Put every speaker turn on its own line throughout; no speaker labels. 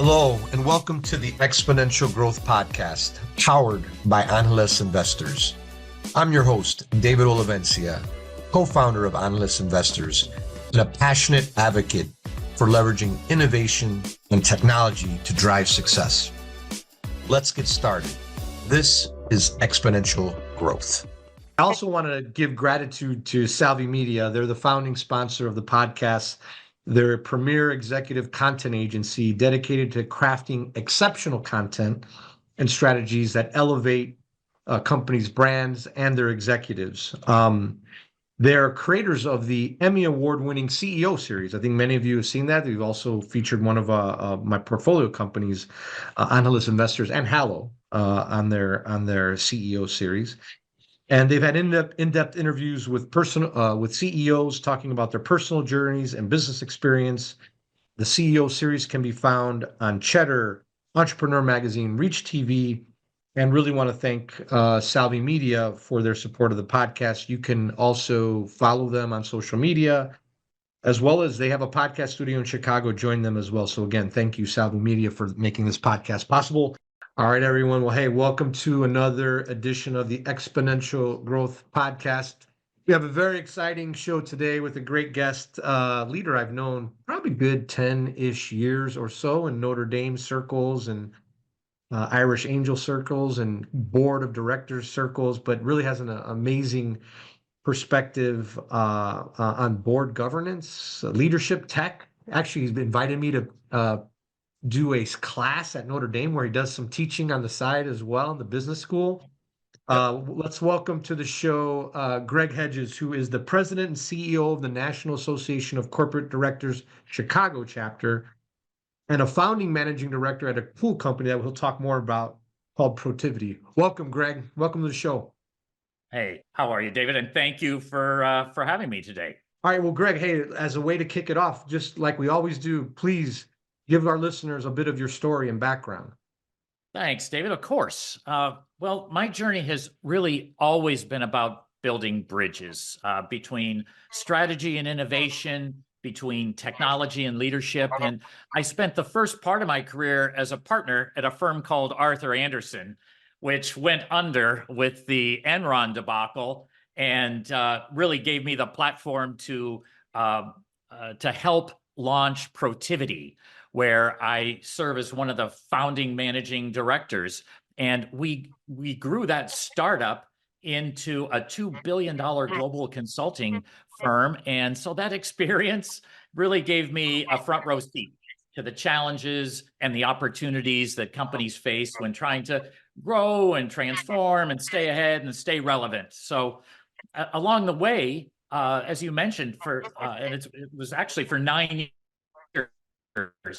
Hello, and welcome to the Exponential Growth Podcast, powered by Analyst Investors. I'm your host, David Olivencia, co-founder of Analyst Investors, and a passionate advocate for leveraging innovation and technology to drive success. Let's get started. This is Exponential Growth. I also want to give gratitude to Salvi Media. They're the founding sponsor of the podcast. They're a premier executive content agency dedicated to crafting exceptional content and strategies that elevate companies' brands and their executives. They're creators of the Emmy Award-winning CEO series. I think many of you have seen that. They've also featured one of my portfolio companies, Analyst Investors and Hallow, on their CEO series. And they've had in-depth interviews with CEOs talking about their personal journeys and business experience. The CEO series can be found on Cheddar, Entrepreneur Magazine, Reach TV, and really want to thank Salvi Media for their support of the podcast. You can also follow them on social media, as well as they have a podcast studio in Chicago. Join them as well. So again, thank you, Salvi Media, for making this podcast possible. All right, everyone. Well, hey, welcome to another edition of the Exponential Growth Podcast. We have a very exciting show today with a great guest, leader I've known probably good 10-ish years or so in Notre Dame circles and Irish Angel circles and board of directors circles, but really has an amazing perspective on board governance, leadership tech. Actually, he's invited me to do a class at Notre Dame where he does some teaching on the side as well in the business school. Let's welcome to the show Greg Hedges, who is the president and CEO of the National Association of Corporate Directors Chicago chapter and a founding managing director at a cool company that we'll talk more about called Protiviti. Welcome, Greg. Welcome to the show.
Hey, how are you, David? And thank you for having me today.
All right, well, Greg, hey, as a way to kick it off, just like we always do, please give our listeners a bit of your story and background.
Thanks, David. Of course. Well, my journey has really always been about building bridges between strategy and innovation, between technology and leadership. And I spent the first part of my career as a partner at a firm called Arthur Andersen, which went under with the Enron debacle and really gave me the platform to help launch Protiviti, where I serve as one of the founding managing directors. And we grew that startup into a $2 billion global consulting firm. And so that experience really gave me a front row seat to the challenges and the opportunities that companies face when trying to grow and transform and stay ahead and stay relevant. So along the way, as you mentioned, and it was actually for 9 years,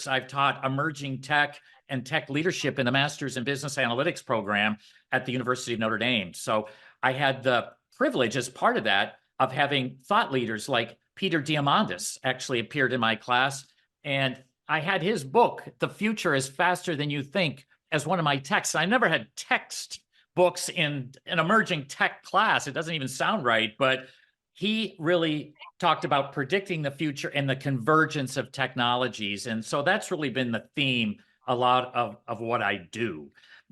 I've taught emerging tech and tech leadership in the Master's in Business Analytics program at the University of Notre Dame. So I had the privilege as part of that of having thought leaders like Peter Diamandis actually appeared in my class. And I had his book, The Future is Faster Than You Think, as one of my texts. I never had text books in an emerging tech class. It doesn't even sound right, but he really talked about predicting the future and the convergence of technologies. And so that's really been the theme a lot of what I do.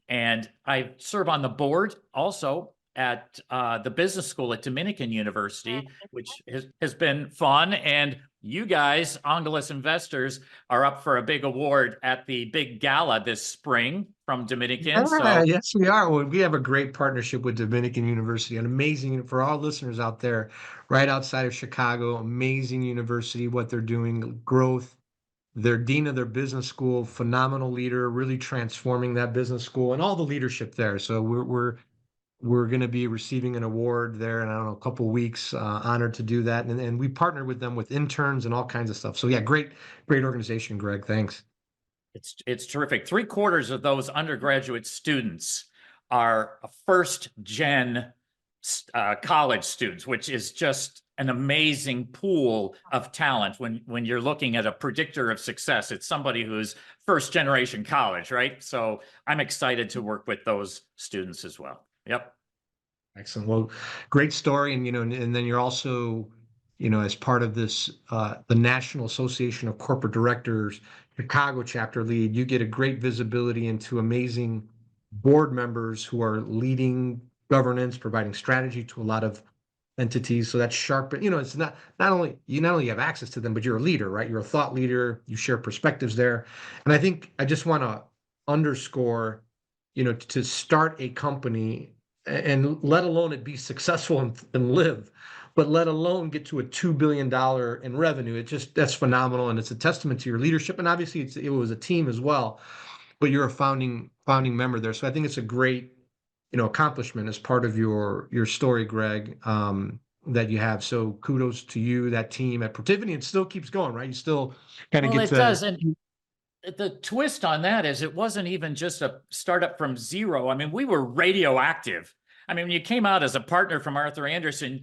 And I serve on the board also at the business school at Dominican University, which has been fun. And you guys, Analyst Investors, are up for a big award at the big gala this spring from Dominican.
Yes, we are. Well, we have a great partnership with Dominican University, an amazing, for all listeners out there, right outside of Chicago, amazing university, what they're doing, growth. Their dean of their business school, phenomenal leader, really transforming that business school and all the leadership there. So we're going to be receiving an award there in, I don't know, a couple of weeks. Honored to do that, and we partner with them with interns and all kinds of stuff. So yeah, great organization, Greg. Thanks.
It's terrific. 3/4 of those undergraduate students are first gen college students, which is just an amazing pool of talent when you're looking at a predictor of success. It's somebody who's first generation college, right? So I'm excited to work with those students as well. Yep.
Excellent. Well, great story. And, and then you're also, as part of this, the National Association of Corporate Directors, Chicago chapter lead, you get a great visibility into amazing board members who are leading governance, providing strategy to a lot of entities. So that's sharp. It's not only have access to them, but you're a leader, right? You're a thought leader. You share perspectives there. And I think I just want to underscore, to start a company and let alone it be successful and live, but let alone get to a $2 billion in revenue. That's phenomenal. And it's a testament to your leadership. And obviously it was a team as well, but you're a founding member there. So I think it's a great, accomplishment as part of your story, Greg, that you have. So kudos to you, that team at Protivity. It still keeps going, right? You still kind of
Well,
get
it
to.
does. And the twist on that is it wasn't even just a startup from zero. I mean, we were radioactive. I mean, when you came out as a partner from Arthur Andersen,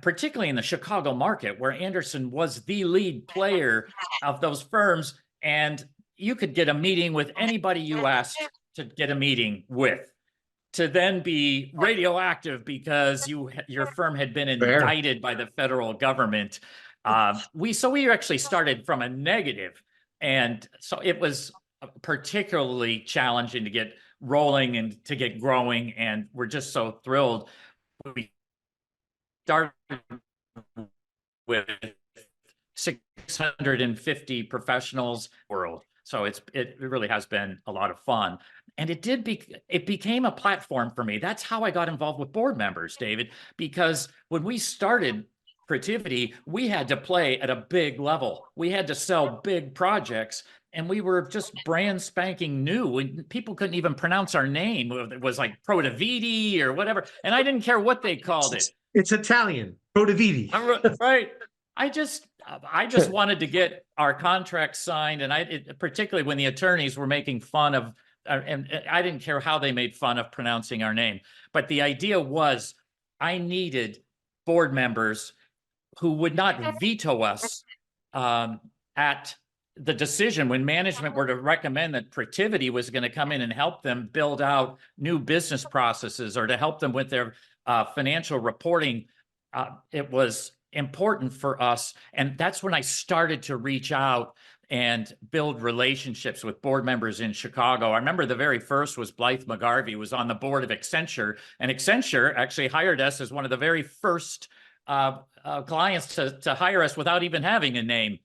particularly in the Chicago market, where Andersen was the lead player of those firms, and you could get a meeting with anybody you asked to get a meeting with, to then be radioactive because your firm had been
Fair.
indicted by the federal government. We actually started from a negative, and so it was particularly challenging to get rolling and to get growing. And we're just so thrilled. We started with 650 professionals world. So it really has been a lot of fun. And it became a platform for me. That's how I got involved with board members, David, because when we started Creativity, we had to play at a big level. We had to sell big projects, and we were just brand spanking new. And people couldn't even pronounce our name. It was like Prodaviti or whatever. And I didn't care what they called it.
It's Italian, Prodaviti.
Right. I just wanted to get our contract signed, and particularly when the attorneys were making fun of, and I didn't care how they made fun of pronouncing our name, but the idea was I needed board members who would not veto us at the decision when management were to recommend that Protiviti was going to come in and help them build out new business processes or to help them with their financial reporting. It was important for us. And that's when I started to reach out and build relationships with board members in Chicago. I remember the very first was Blythe McGarvey, who was on the board of Accenture. And Accenture actually hired us as one of the very first clients to hire us without even having a name.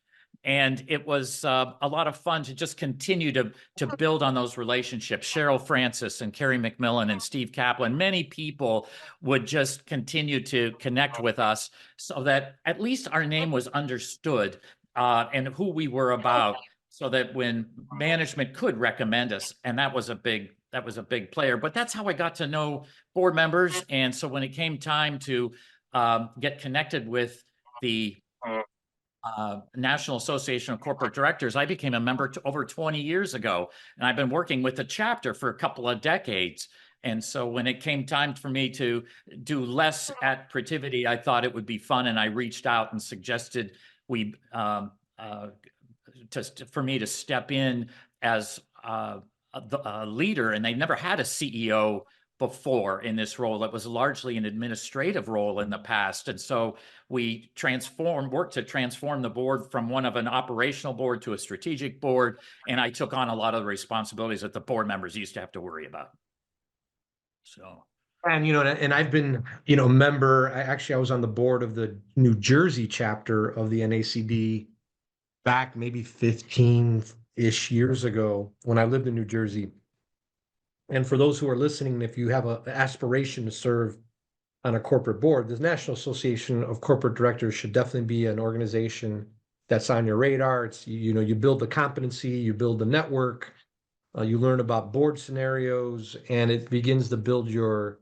And it was a lot of fun to just continue to build on those relationships. Cheryl Francis and Carrie McMillan and Steve Kaplan, many people would just continue to connect with us so that at least our name was understood and who we were about, so that when management could recommend us, and that was a big player. But that's how I got to know board members. And so when it came time to get connected with the National Association of Corporate Directors, I became a member over 20 years ago, and I've been working with the chapter for a couple of decades. And so when it came time for me to do less at Protiviti, I thought it would be fun, and I reached out and suggested for me to step in as a leader. And they never had a CEO before in this role. It was largely an administrative role in the past. And so we worked to transform the board from one of an operational board to a strategic board. And I took on a lot of the responsibilities that the board members used to have to worry about. So.
And, and I've been, a member. I was on the board of the New Jersey chapter of the NACD back maybe 15-ish years ago when I lived in New Jersey. And for those who are listening, if you have an aspiration to serve on a corporate board, the National Association of Corporate Directors should definitely be an organization that's on your radar. It's, you build the competency, you build the network, you learn about board scenarios, and it begins to build your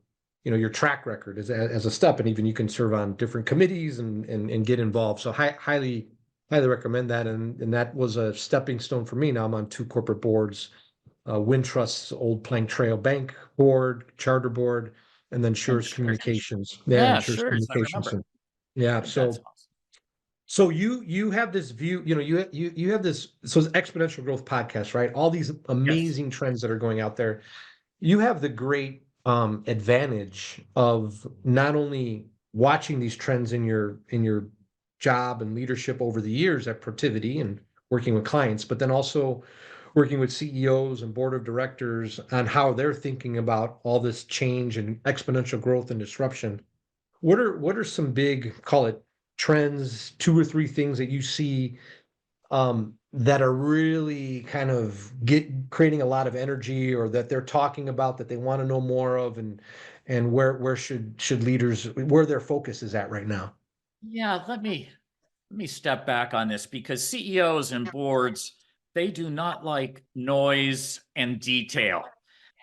track record as a step. And even you can serve on different committees and get involved. So highly recommend that. And that was a stepping stone for me. Now I'm on 2 corporate boards. Wintrust's Old Plank Trail Bank Board, Charter Board, and then Sure's Communications.
Yeah,
Sure's
sure.
Communications. Yeah. So,
That's awesome.
so you have this view, you have this, so it's Exponential Growth Podcast, right? All these amazing trends that are going out there. You have the great advantage of not only watching these trends in your job and leadership over the years at Protiviti and working with clients, but then also working with CEOs and board of directors on how they're thinking about all this change and exponential growth and disruption. What are some big, call it trends, two or three things that you see that are really kind of creating a lot of energy, or that they're talking about that they want to know more of, and where should leaders, where their focus is at right now?
Yeah, let me step back on this, because CEOs and boards, they do not like noise and detail.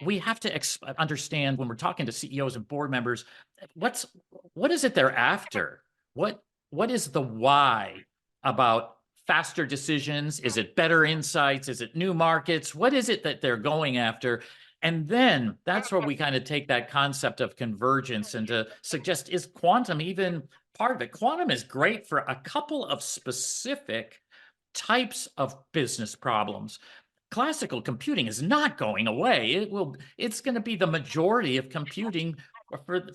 We have to understand, when we're talking to CEOs and board members, what's what is it they're after? What what is the why about faster decisions? Is it better insights? Is it new markets? What is it that they're going after? And then that's where we kind of take that concept of convergence and to suggest, is quantum even part of it? Quantum is great for a couple of specific types of business problems. Classical computing is not going away. It's going to be the majority of computing for,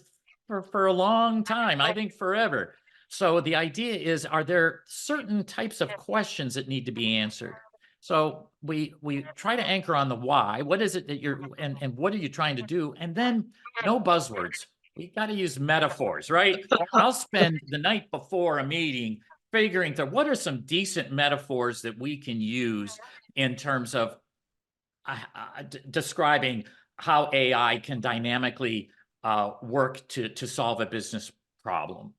for a long time, I think forever. So the idea is, are there certain types of questions that need to be answered? So we try to anchor on the why. What is it that and what are you trying to do? And then no buzzwords. We got to use metaphors, right? I'll spend the night before a meeting figuring through what are some decent metaphors that we can use in terms of describing how AI can dynamically work to solve a business problem.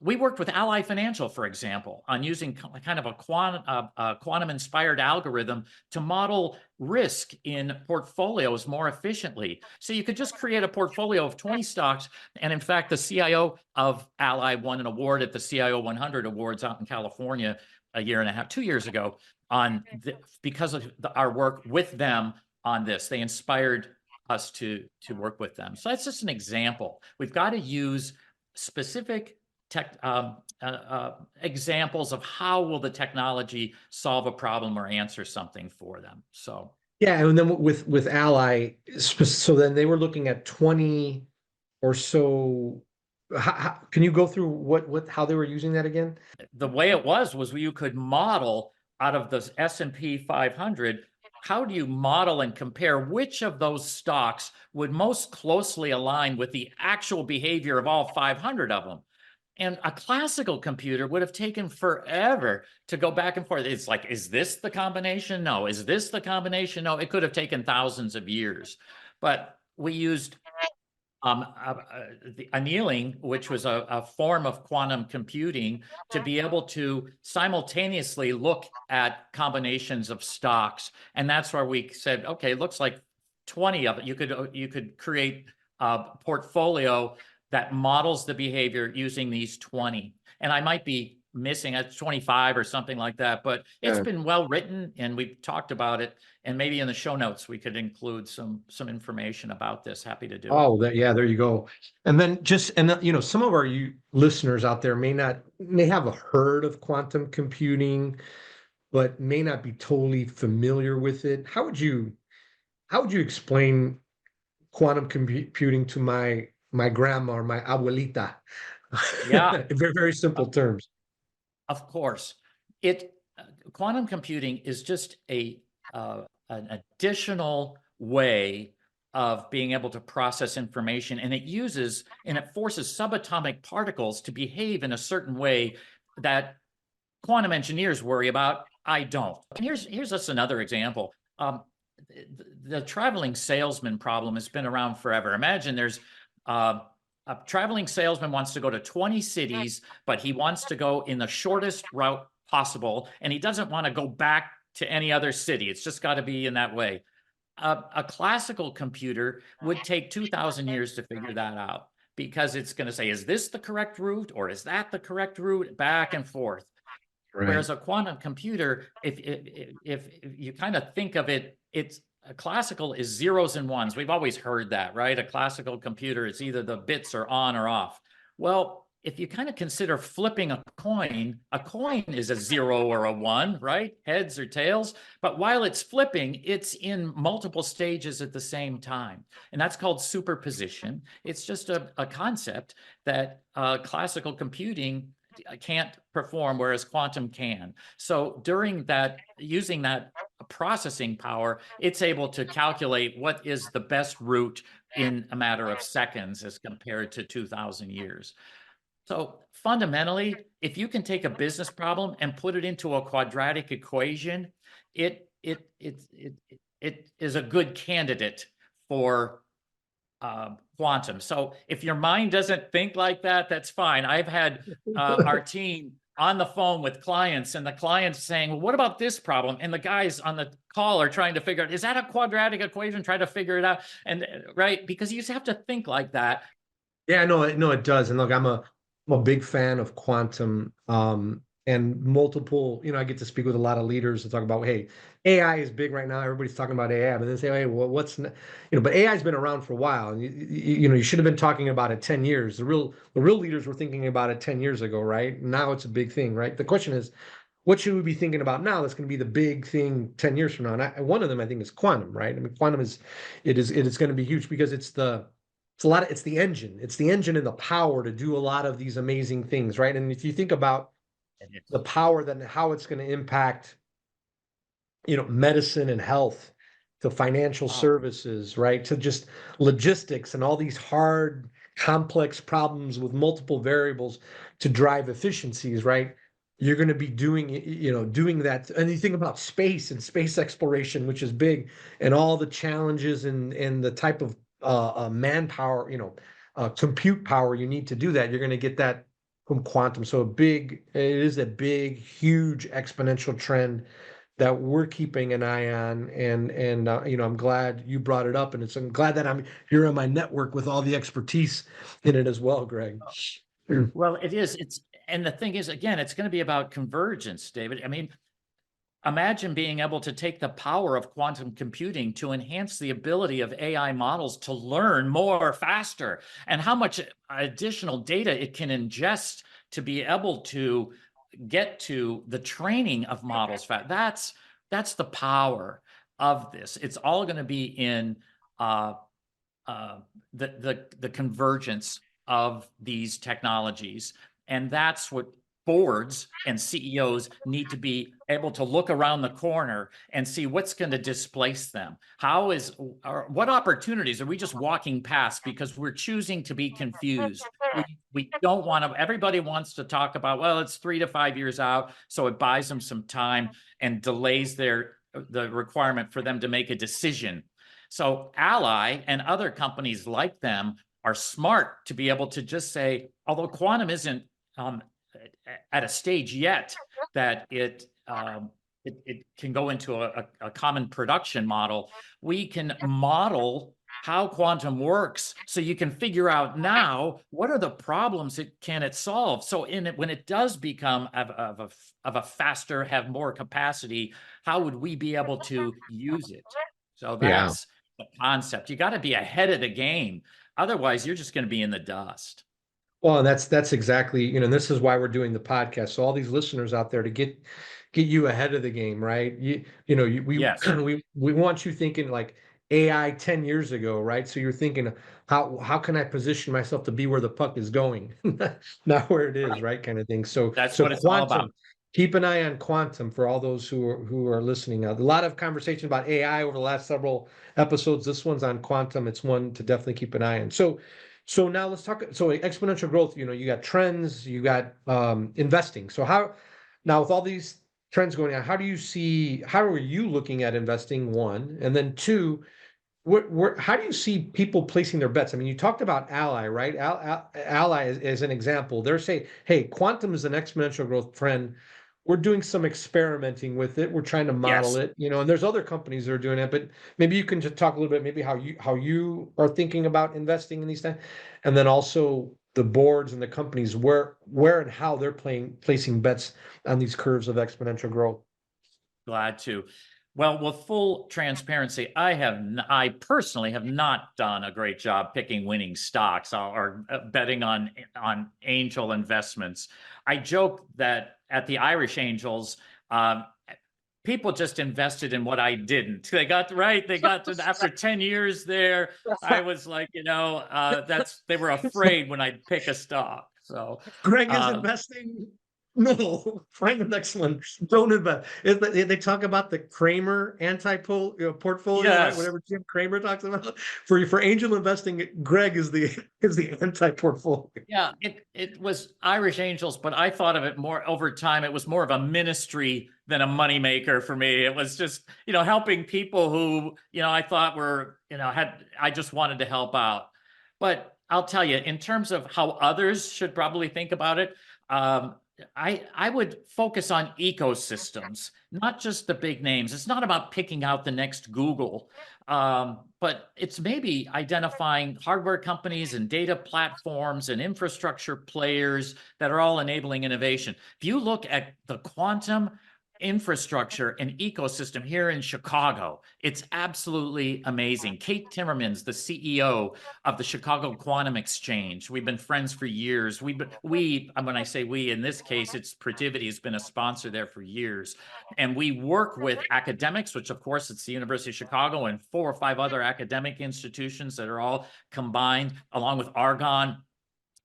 We worked with Ally Financial, for example, on using kind of a quantum-inspired algorithm to model risk in portfolios more efficiently. So you could just create a portfolio of 20 stocks. And in fact, the CIO of Ally won an award at the CIO 100 Awards out in California a year and a half, 2 years ago, because of our work with them on this. They inspired us to work with them. So that's just an example. We've got to use specific examples of how will the technology solve a problem or answer something for them. So
Yeah, and then with Ally, so then they were looking at 20 or so. Can you go through what how they were using that again?
the way it was you could model out of the S&P 500. How do you model and compare which of those stocks would most closely align with the actual behavior of all 500 of them? And a classical computer would have taken forever to go back and forth. It's like, is this the combination? No. Is this the combination? No. It could have taken thousands of years. But we used the annealing, which was a form of quantum computing, to be able to simultaneously look at combinations of stocks. And that's where we said, okay, it looks like 20 of it. You could create a portfolio that models the behavior using these 20. And I might be missing at 25 or something like that, but it's been well written and we've talked about it. And maybe in the show notes, we could include some information about this. Happy to do it.
Oh, yeah, there you go. And then some of our listeners out there may have heard of quantum computing, but may not be totally familiar with it. How would you explain quantum computing to my grandma or my abuelita?
Yeah.
In very, very simple terms.
Of course, quantum computing is just an additional way of being able to process information, and it forces subatomic particles to behave in a certain way that quantum engineers worry about. I don't. And here's just another example. The traveling salesman problem has been around forever. Imagine there's a traveling salesman wants to go to 20 cities, but he wants to go in the shortest route possible, and he doesn't want to go back to any other city. It's just got to be in that way. A classical computer would take 2,000 years to figure that out, because it's going to say, is this the correct route or is that the correct route, back and forth.
Right.
Whereas a quantum computer, if you kind of think of it, it's a classical is zeros and ones. We've always heard that, right? A classical computer is either the bits are on or off. Well, if you kind of consider flipping a coin is a 0 or a 1, right? Heads or tails. But while it's flipping, it's in multiple stages at the same time. And that's called superposition. It's just a concept that classical computing can't perform, whereas quantum can. So during that, using that processing power, it's able to calculate what is the best route in a matter of seconds as compared to 2,000 years. So fundamentally, if you can take a business problem and put it into a quadratic equation, it is a good candidate for quantum. So if your mind doesn't think like that, that's fine. I've had our team on the phone with clients, and the clients saying, well, what about this problem? And the guys on the call are trying to figure out, is that a quadratic equation? Try to figure it out. And right, because you just have to think like that.
Yeah, no, it does. And look, I'm a big fan of quantum, and multiple, I get to speak with a lot of leaders to talk about, hey, AI is big right now. Everybody's talking about AI, but then say, hey, well, but AI's been around for a while, and you should have been talking about it 10 years. The real leaders were thinking about it 10 years ago, right? Now it's a big thing, right? The question is, what should we be thinking about now that's going to be the big thing 10 years from now? And one of them, I think, is quantum, right? I mean, quantum it is going to be huge because it's the engine. It's the engine and the power to do a lot of these amazing things, right? And if you think about the power, then how it's going to impact, medicine and health, to financial services, right? To just logistics and all these hard, complex problems with multiple variables to drive efficiencies, right? You're going to be doing that. And you think about space and space exploration, which is big, and all the challenges and the type of manpower, compute power you need to do that. You're going to get that from quantum. So it is a big, huge exponential trend that we're keeping an eye on. And I'm glad you brought it up, and I'm glad that I'm here in my network with all the expertise in it as well, Greg.
Well, it is. And the thing is, again, it's going to be about convergence, David. I mean, imagine being able to take the power of quantum computing to enhance the ability of AI models to learn more faster, and how much additional data it can ingest to be able to get to the training of models. That's the power of this. It's all going to be in the convergence of these technologies, and that's what boards and CEOs need to be able to look around the corner and see what's going to displace them. What opportunities are we just walking past because we're choosing to be confused? We don't want to, everybody wants to talk about, well, it's 3 to 5 years out, so it buys them some time and delays the requirement for them to make a decision. So Ally and other companies like them are smart to be able to just say, although quantum isn't at a stage yet that it can go into a common production model, we can model how quantum works, so you can figure out now what are the problems it solve. So when it does become of a faster, have more capacity, how would we be able to use it? So that's the concept. You got to be ahead of the game. Otherwise, you're just going to be in the dust.
Well, and that's exactly, and this is why we're doing the podcast. So all these listeners out there, to get you ahead of the game, right?
Yes.
we want you thinking like AI 10 years ago, right? So you're thinking, how can I position myself to be where the puck is going, not where it is, right? Kind of thing. So
that's what it's all about.
Keep an eye on quantum for all those who are listening now. A lot of conversation about AI over the last several episodes. This one's on quantum. It's one to definitely keep an eye on. So now let's talk. So exponential growth, you got trends, you got investing. So now with all these trends going on, how are you looking at investing, one? And then two, how do you see people placing their bets? I mean, you talked about Ally, right? Ally is an example. They're saying, hey, quantum is an exponential growth trend. We're doing some experimenting with it. We're trying to model it, and there's other companies that are doing it, but maybe you can just talk a little bit, maybe how you are thinking about investing in these things. And then also the boards and the companies, where and how they're placing bets on these curves of exponential growth.
Glad to. Well, with full transparency, I personally have not done a great job picking winning stocks or betting on angel investments. I joke that at the Irish Angels, people just invested in what I didn't. They got after 10 years there. I was like, they were afraid when I'd pick a stock. So,
Greg is investing. No, find the next one. Don't invest. They talk about the Kramer portfolio, right?
yes.
Whatever Jim Kramer talks about. For angel investing, Greg is the anti-portfolio.
Yeah, it was Irish Angels, but I thought of it more over time. It was more of a ministry than a moneymaker for me. It was just, helping people who, I thought were, I just wanted to help out. But I'll tell you, in terms of how others should probably think about it, I would focus on ecosystems, not just the big names. It's not about picking out the next Google, but it's maybe identifying hardware companies and data platforms and infrastructure players that are all enabling innovation. If you look at the quantum infrastructure and ecosystem here in Chicago, it's absolutely amazing. Kate Timmermans, the CEO of the Chicago Quantum Exchange. We've been friends for years. When I say we, in this case, it's Protiviti has been a sponsor there for years. And we work with academics, which of course it's the University of Chicago and 4 or 5 other academic institutions that are all combined along with Argonne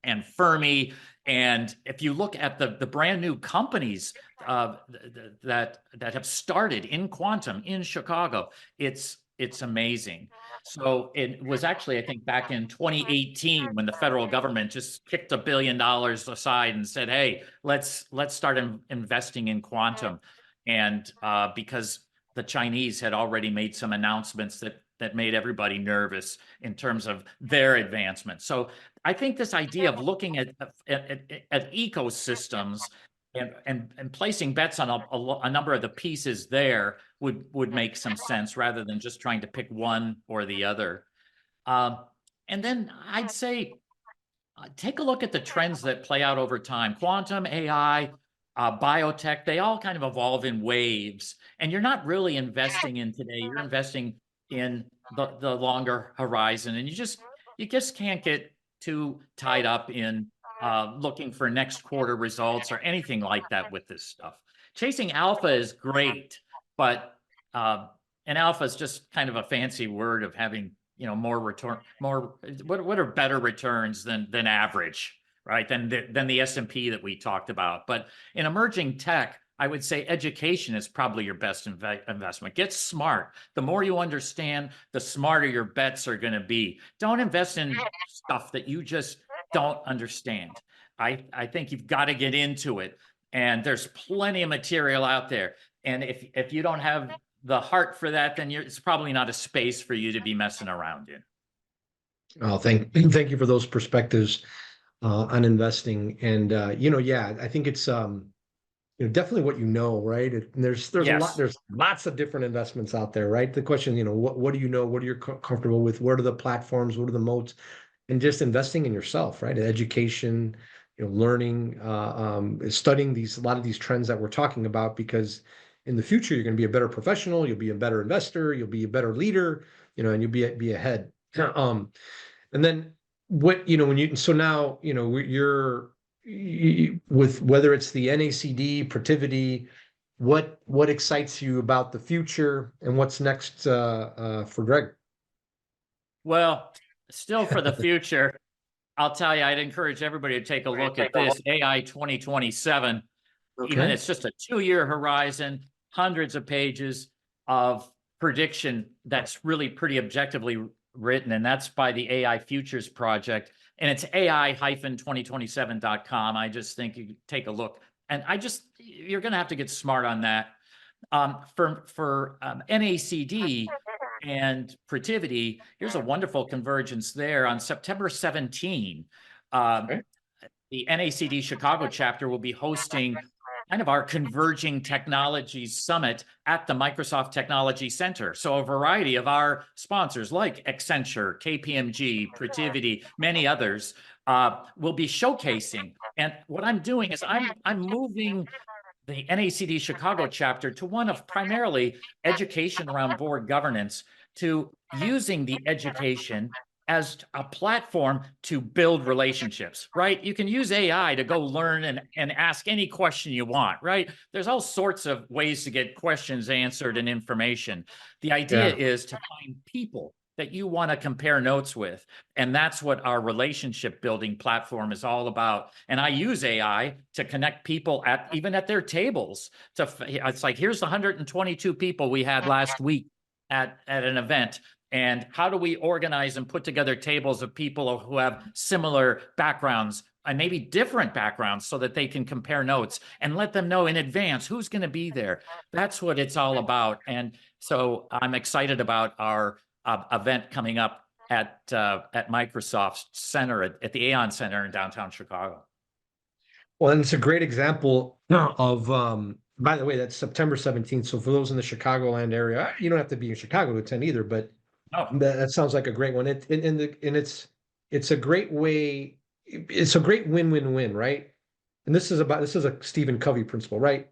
and Fermi. And if you look at the brand new companies that have started in quantum in Chicago, it's amazing. So it was actually, I think, back in 2018 when the federal government just kicked $1 billion aside and said, "Hey, let's start investing in quantum," and because the Chinese had already made some announcements that made everybody nervous in terms of their advancement. So I think this idea of looking at ecosystems and placing bets on a number of the pieces there would make some sense rather than just trying to pick one or the other. And then I'd say take a look at the trends that play out over time. Quantum, AI, biotech, they all kind of evolve in waves. And you're not really investing in today. You're investing in the longer horizon. And you just can't get too tied up in looking for next quarter results or anything like that with this stuff. Chasing alpha is great, but an alpha is just kind of a fancy word of having more return, what are better returns than average, right? Than the S&P that we talked about. But in emerging tech, I would say education is probably your best investment. Get smart. The more you understand, the smarter your bets are going to be. Don't invest in stuff that you just don't understand. I think you've got to get into it. And there's plenty of material out there. And if you don't have the heart for that, then it's probably not a space for you to be messing around in.
Oh, thank you for those perspectives on investing. And yeah, I think it's definitely what right? There's a lot, there's lots of different investments out there, right? The question, what do you know? What are you comfortable with? What are the platforms? What are the moats? And just investing in yourself, right? Education, learning, studying a lot of these trends that we're talking about, because in the future you're going to be a better professional, you'll be a better investor, you'll be a better leader, and you'll be ahead. And then so now you're with whether it's the NACD, Protiviti, what excites you about the future and what's next for Greg?
Well, still for the future, I'll tell you, I'd encourage everybody to take a look at this AI 2027.
Okay.
Even it's just a 2-year horizon, hundreds of pages of prediction that's really pretty objectively written, and that's by the AI Futures Project, and it's ai-2027.com. I just think you take a look, and you're going to have to get smart on that. For NACD and Protiviti, here's a wonderful convergence there. On September 17, the NACD Chicago chapter will be hosting kind of our Converging Technologies Summit at the Microsoft Technology Center. So a variety of our sponsors like Accenture, KPMG, Protiviti, many others will be showcasing. And what I'm doing is I'm moving the NACD Chicago chapter to one of primarily education around board governance, to using the education as a platform to build relationships, right? You can use AI to go learn and ask any question you want, right? There's all sorts of ways to get questions answered and information. The idea is to find people that you want to compare notes with. And that's what our relationship building platform is all about. And I use AI to connect people even at their tables. It's like, here's the 122 people we had last week at an event. And how do we organize and put together tables of people who have similar backgrounds and maybe different backgrounds so that they can compare notes and let them know in advance who's going to be there. That's what it's all about. And so I'm excited about our event coming up at Microsoft Center, at the Aon Center in downtown Chicago.
Well, and it's a great example of, by the way, that's September 17th. So for those in the Chicagoland area, you don't have to be in Chicago to attend either, but that sounds like a great one. It's a great way. It's a great win-win-win, right? And this is a Stephen Covey principle, right?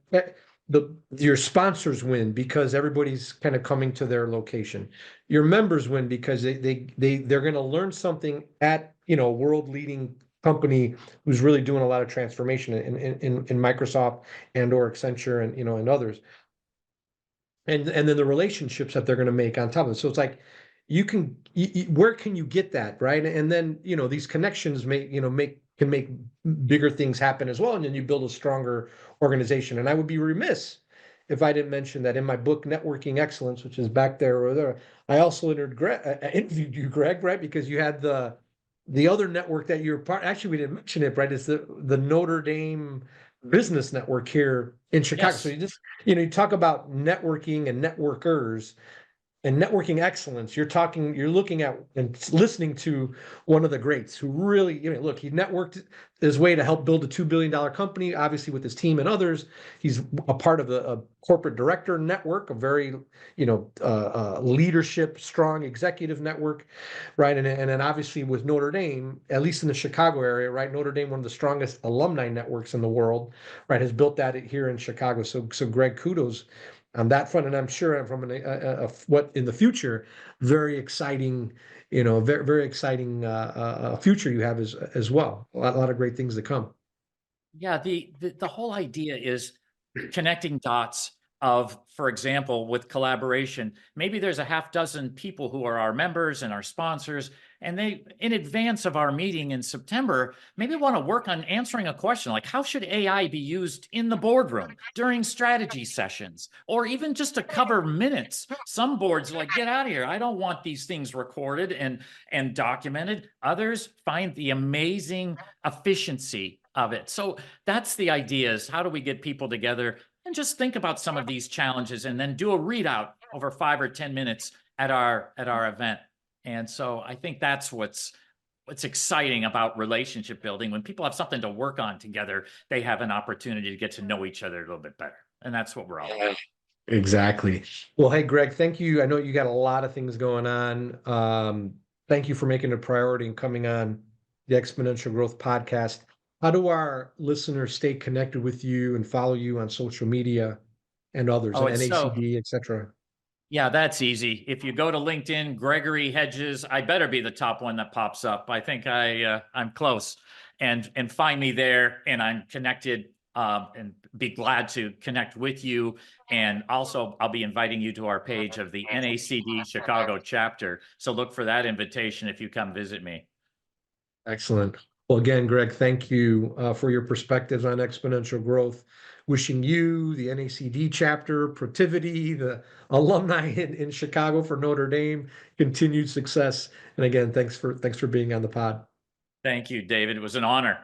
Your sponsors win because everybody's kind of coming to their location. Your members win because they're going to learn something at, a world leading company who's really doing a lot of transformation in Microsoft and or Accenture and others. And then the relationships that they're going to make on top of it. So it's like where can you get that, right? And then these connections can make bigger things happen as well, and then you build a stronger organization. And I would be remiss if I didn't mention that in my book Networking Excellence, which is back there or there, I also interviewed you, Greg, right? Because you had the other network that you're part. Actually, we didn't mention it, right? It's the Notre Dame Business Network here in Chicago.
Yes.
So you talk about networking and networkers and networking excellence. You're looking at and listening to one of the greats who really, look, he networked his way to help build a $2 billion company, obviously with his team and others. He's a part of a corporate director network, a very, leadership, strong executive network, right? And then obviously with Notre Dame, at least in the Chicago area, right? Notre Dame, one of the strongest alumni networks in the world, right? Has built that here in Chicago. So Greg, kudos on that front, and I'm sure from what in the future, very exciting, very, very exciting future you have as well. A lot of great things to come.
Yeah, the whole idea is connecting dots of, for example, with collaboration. Maybe there's a half dozen people who are our members and our sponsors, and they, in advance of our meeting in September, maybe want to work on answering a question like, how should AI be used in the boardroom during strategy sessions, or even just to cover minutes? Some boards are like, get out of here. I don't want these things recorded and documented. Others find the amazing efficiency of it. So that's the idea, is how do we get people together and just think about some of these challenges and then do a readout over 5 or 10 minutes at our event. And so I think that's what's exciting about relationship building. When people have something to work on together, they have an opportunity to get to know each other a little bit better. And that's what we're all about.
Exactly. Well, hey, Greg, thank you. I know you got a lot of things going on. Thank you for making it a priority and coming on the Exponential Growth Podcast. How do our listeners stay connected with you and follow you on social media and others, and NACD, et cetera?
Yeah, that's easy. If you go to LinkedIn, Gregory Hedges, I better be the top one that pops up. I think I'm close, and find me there, and I'm connected, and be glad to connect with you. And also, I'll be inviting you to our page of the NACD Chicago chapter. So look for that invitation if you come visit me.
Excellent. Well, again, Greg, thank you for your perspectives on exponential growth. Wishing you, the NACD chapter, Protiviti, the alumni in Chicago for Notre Dame, continued success. And again, thanks for being on the pod.
Thank you, David. It was an honor.